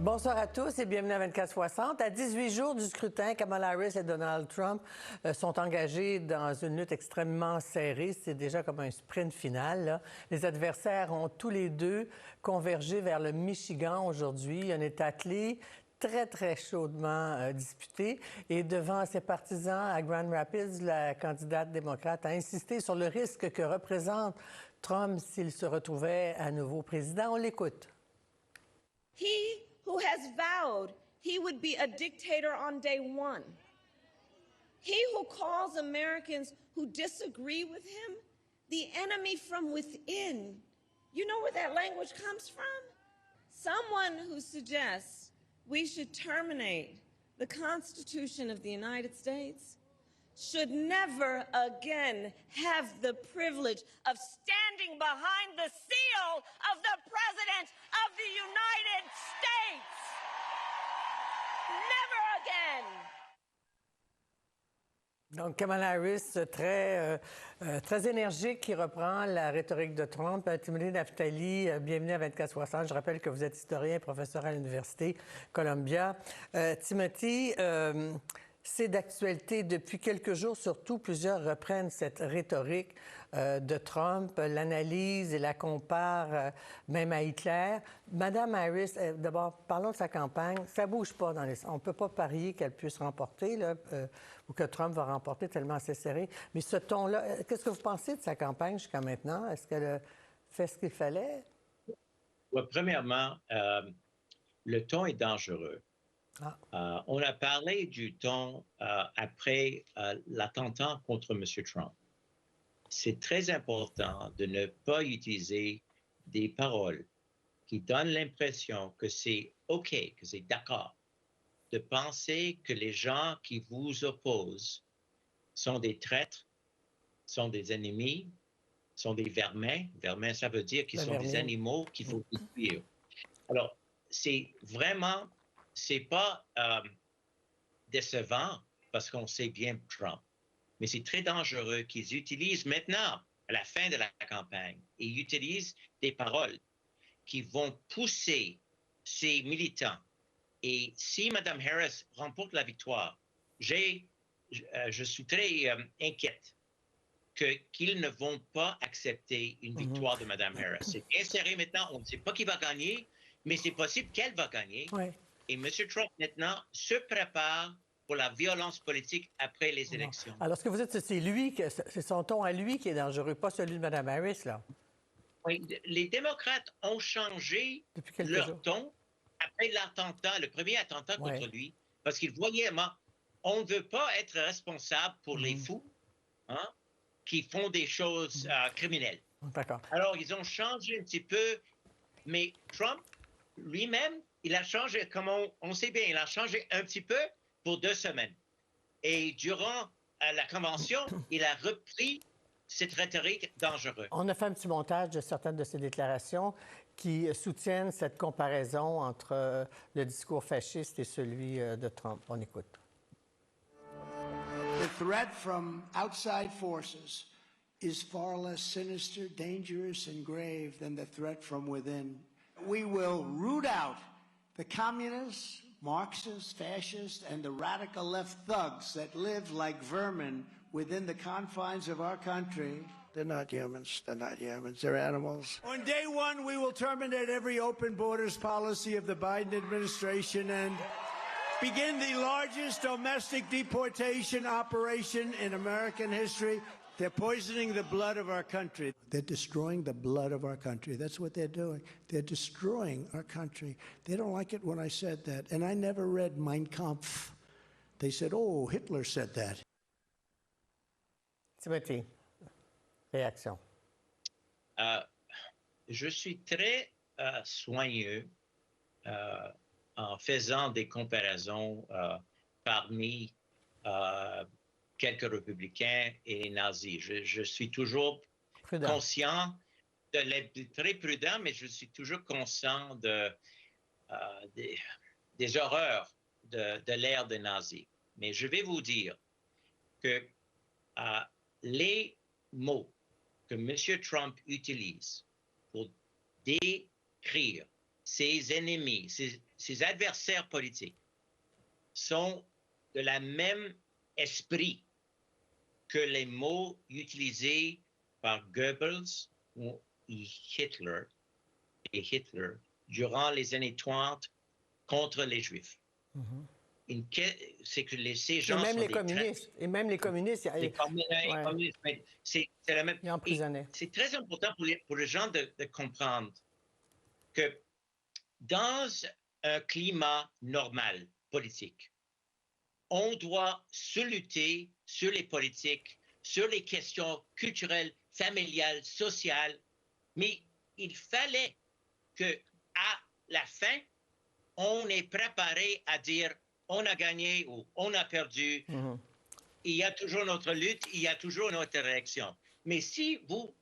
Bonsoir à tous et bienvenue à 24/60. À 18 jours du scrutin, Kamala Harris et Donald Trump sont engagés dans une lutte extrêmement serrée. C'est déjà comme un sprint final, là. Les adversaires ont tous les deux convergé vers le Michigan aujourd'hui. Un État clé très, très chaudement disputé. Et devant ses partisans à Grand Rapids, la candidate démocrate a insisté sur le risque que représente Trump s'il se retrouvait à nouveau président. On l'écoute. He who has vowed he would be a dictator on day one. He who calls Americans who disagree with him the enemy from within. You know where that language comes from? Someone who suggests we should terminate the Constitution of the United States should never again have the privilege of standing behind the seal of the President of the United States. Never again. Donc, Kamala Harris, très énergique, qui reprend la rhétorique de Trump. Timothy Naftali, bienvenue à 24/60. Je rappelle que vous êtes historien et professeur à l'Université Columbia. Timothy, c'est d'actualité depuis quelques jours, surtout. Plusieurs reprennent cette rhétorique de Trump, l'analyse et la comparent même à Hitler. Madame Harris, d'abord, parlons de sa campagne. Ça bouge pas dans les... On ne peut pas parier qu'elle puisse remporter, là, ou que Trump va remporter tellement c'est serré. Mais ce ton-là, qu'est-ce que vous pensez de sa campagne jusqu'à maintenant? Est-ce qu'elle a fait ce qu'il fallait? Ouais, premièrement, le ton est dangereux. On a parlé du ton après l'attentat contre M. Trump. C'est très important de ne pas utiliser des paroles qui donnent l'impression que c'est OK, que c'est d'accord, de penser que les gens qui vous opposent sont des traîtres, sont des ennemis, sont des vermins. Vermins, ça veut dire qu'ils sont des animaux qu'il faut détruire. Alors, c'est vraiment... c'est pas décevant parce qu'on sait bien Trump, mais c'est très dangereux qu'ils utilisent maintenant, à la fin de la campagne, et ils utilisent des paroles qui vont pousser ces militants. Et si Mme Harris remporte la victoire, je suis très inquiète qu'ils ne vont pas accepter une victoire de Mme Harris. C'est bien serré maintenant, on ne sait pas qui va gagner, mais c'est possible qu'elle va gagner. Ouais. Et M. Trump, maintenant, se prépare pour la violence politique après les élections. Alors, ce que vous dites, c'est son ton à lui qui est dangereux, pas celui de Mme Harris, là. Oui, les démocrates ont changé leur ton après l'attentat, le premier attentat contre lui, parce qu'ils voyaient, on ne veut pas être responsable pour les fous qui font des choses criminelles. D'accord. Alors, ils ont changé un petit peu, mais Trump, lui-même, il a changé, comme on sait bien, il a changé un petit peu pour 2 semaines. Et durant la convention, il a repris cette rhétorique dangereuse. On a fait un petit montage de certaines de ses déclarations qui soutiennent cette comparaison entre le discours fasciste et celui de Trump. On écoute. The threat from outside forces is far less sinister, dangerous, and grave than the threat from within. We will root out the communists, Marxists, fascists, and the radical left thugs that live like vermin within the confines of our country. They're not humans. They're not humans. They're animals. On day one, we will terminate every open borders policy of the Biden administration and begin the largest domestic deportation operation in American history. They're poisoning the blood of our country. They're destroying the blood of our country. That's what they're doing. They're destroying our country. They don't like it when I said that. And I never read Mein Kampf. They said, oh, Hitler said that. Timothy, réaction. Je suis très soigneux en faisant des comparaisons parmi quelques républicains et nazis. Je suis toujours conscient de l'être très prudent, mais je suis toujours conscient des horreurs de l'ère des nazis. Mais je vais vous dire que les mots que M. Trump utilise pour décrire ses ennemis, ses adversaires politiques sont de la même esprit que les mots utilisés par Goebbels et Hitler durant les années 30 contre les Juifs. C'est que ces gens et même sont les des communistes. Et même les communistes. les communistes, c'est la même. Ils emprisonnaient. C'est très important pour les gens de comprendre que dans un climat normal politique, on doit se lutter sur les politiques, sur les questions culturelles, familiales, sociales, mais il fallait que à la fin, on est préparé à dire on a gagné ou on a perdu. Il y a toujours notre lutte, il y a toujours notre réaction. Mais si vous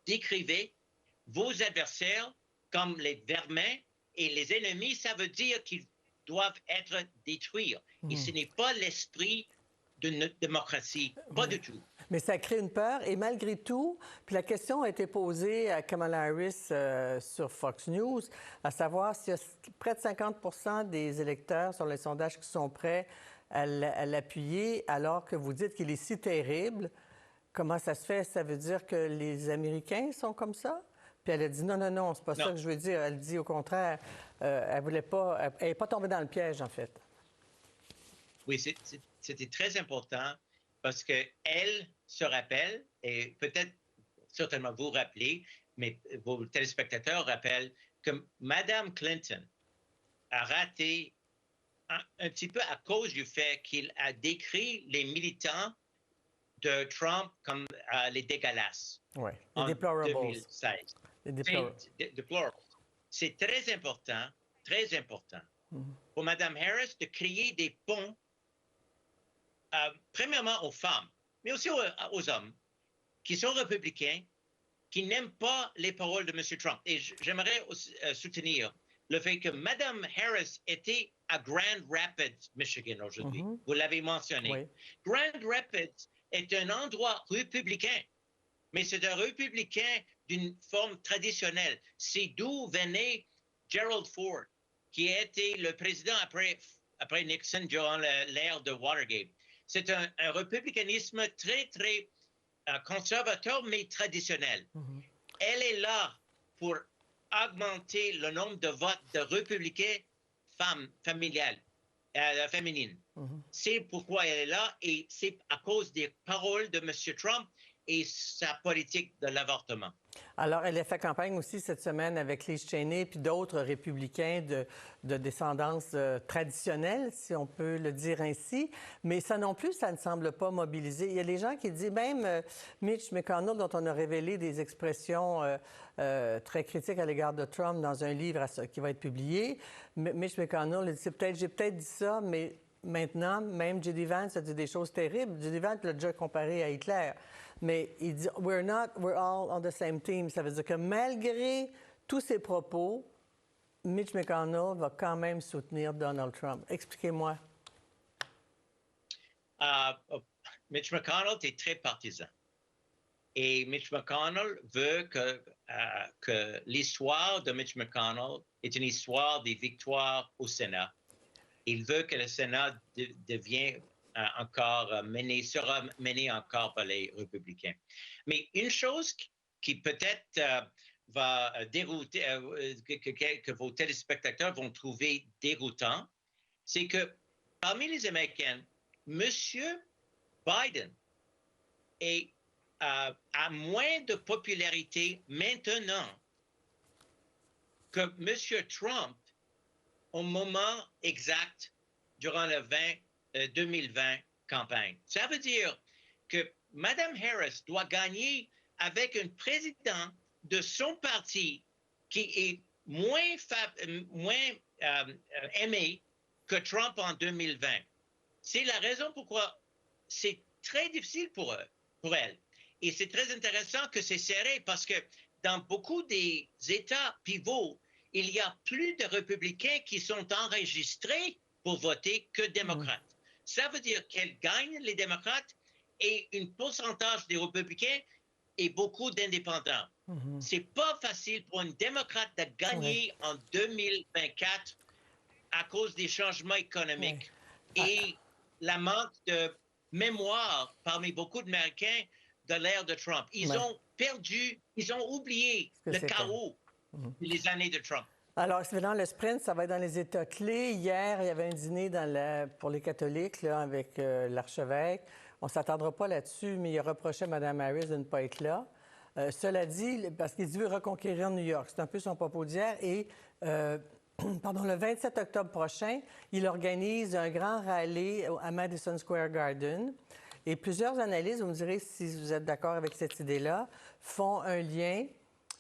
décrivez vos adversaires comme les vermins et les ennemis, ça veut dire qu'ils doivent être détruits. Et ce n'est pas l'esprit de notre démocratie, pas du tout. Mais ça crée une peur. Et malgré tout, puis la question a été posée à Kamala Harris sur Fox News, à savoir s'il y a près de 50 des électeurs sur les sondages qui sont prêts à l'appuyer, alors que vous dites qu'il est si terrible. Comment ça se fait? Ça veut dire que les Américains sont comme ça? Puis elle a dit non, non, non, c'est pas ça que je veux dire. Elle dit au contraire, elle voulait pas, elle n'est pas tombée dans le piège, en fait. Oui, c'était très important parce qu'elle se rappelle, et peut-être certainement vous rappelez, mais vos téléspectateurs rappellent que Mme Clinton a raté un petit peu à cause du fait qu'il a décrit les militants de Trump comme les dégueulasses. Oui, les en deplorables. 2016. Les deplorables. C'est très important pour Mme Harris de créer des ponts, premièrement aux femmes, mais aussi aux hommes qui sont républicains, qui n'aiment pas les paroles de M. Trump. Et j'aimerais soutenir le fait que Mme Harris était à Grand Rapids, Michigan, aujourd'hui. Vous l'avez mentionné. Oui. Grand Rapids est un endroit républicain, mais c'est un républicain d'une forme traditionnelle. C'est d'où venait Gerald Ford, qui a été le président après Nixon durant l'ère de Watergate. C'est un républicanisme très, très conservateur, mais traditionnel. Elle est là pour augmenter le nombre de votes de républicains féminines. C'est pourquoi elle est là et c'est à cause des paroles de M. Trump et sa politique de l'avortement. Alors, elle a fait campagne aussi cette semaine avec Liz Cheney puis d'autres républicains de descendance traditionnelle, si on peut le dire ainsi. Mais ça non plus, ça ne semble pas mobiliser. Il y a des gens qui disent, même Mitch McConnell, dont on a révélé des expressions très critiques à l'égard de Trump dans un livre qui va être publié. Mitch McConnell, il dit, j'ai peut-être dit ça, mais maintenant, même J.D. Vance a dit des choses terribles. J.D. Vance l'a déjà comparé à Hitler. Mais il dit we're all on the same team. Ça veut dire que malgré tous ses propos, Mitch McConnell va quand même soutenir Donald Trump. Expliquez-moi. Mitch McConnell est très partisan. Et Mitch McConnell veut que l'histoire de Mitch McConnell est une histoire des victoires au Sénat. Il veut que le Sénat devienne sera mené encore par les républicains. Mais une chose qui peut-être va dérouter, que vos téléspectateurs vont trouver déroutant, c'est que parmi les Américains, M. Biden a moins de popularité maintenant que M. Trump au moment exact durant le 2020 campagne. Ça veut dire que Mme Harris doit gagner avec un président de son parti qui est moins aimé que Trump en 2020. C'est la raison pourquoi c'est très difficile pour elle. Et c'est très intéressant que c'est serré parce que dans beaucoup des États pivots, il y a plus de républicains qui sont enregistrés pour voter que démocrates. Ça veut dire qu'elle gagne les démocrates et un pourcentage des républicains et beaucoup d'indépendants. C'est pas facile pour un démocrate de gagner en 2024 à cause des changements économiques et la manque de mémoire parmi beaucoup d'Américains de l'ère de Trump. Ils ont perdu, ils ont oublié le chaos des années de Trump. Alors, dans le sprint, ça va être dans les États clés. Hier, il y avait un dîner pour les catholiques là, avec l'archevêque. On ne s'attendra pas là-dessus, mais il a reproché à Mme Harris de ne pas être là. Cela dit, parce qu'il veut reconquérir New York, c'est un peu son propos d'hier, et le 27 octobre prochain, il organise un grand rallye à Madison Square Garden. Et plusieurs analystes, vous me direz si vous êtes d'accord avec cette idée-là, font un lien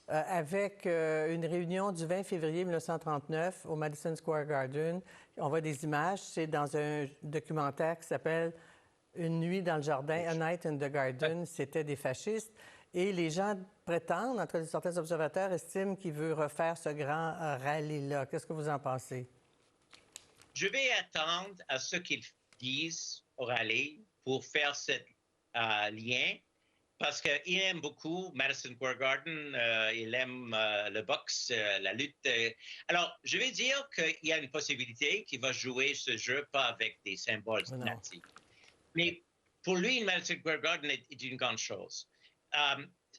avec une réunion du 20 février 1939 au Madison Square Garden. On voit des images, c'est dans un documentaire qui s'appelle « Une nuit dans le jardin »,« A Night in the Garden ». C'était des fascistes. Et les gens prétendent, en tout cas certains observateurs, estiment qu'il veut refaire ce grand rallye-là. Qu'est-ce que vous en pensez? Je vais attendre à ce qu'ils disent au rallye pour faire ce lien, parce qu'il aime beaucoup Madison Square Garden, il aime le boxe, la lutte. Alors, je vais dire qu'il y a une possibilité qu'il va jouer ce jeu, pas avec des symboles nazis. Mais pour lui, Madison Square Garden est une grande chose.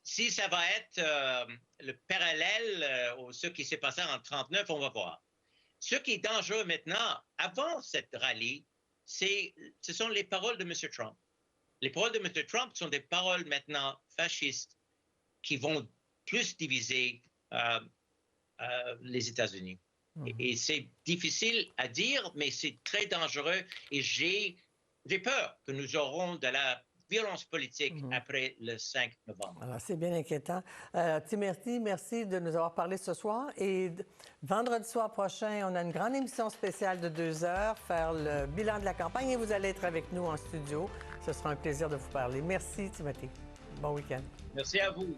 Si ça va être le parallèle à ce qui s'est passé en 1939, on va voir. Ce qui est dangereux maintenant, avant cette rallye, ce sont les paroles de M. Trump. Les paroles de M. Trump sont des paroles maintenant fascistes qui vont plus diviser les États-Unis. Et c'est difficile à dire, mais c'est très dangereux. Et j'ai peur que nous aurons de la violence politique après le 5 novembre. Alors, c'est bien inquiétant. Timothy, merci de nous avoir parlé ce soir. Et vendredi soir prochain, on a une grande émission spéciale de 2 heures, faire le bilan de la campagne et vous allez être avec nous en studio. Ce sera un plaisir de vous parler. Merci, Timothy. Bon week-end. Merci à vous.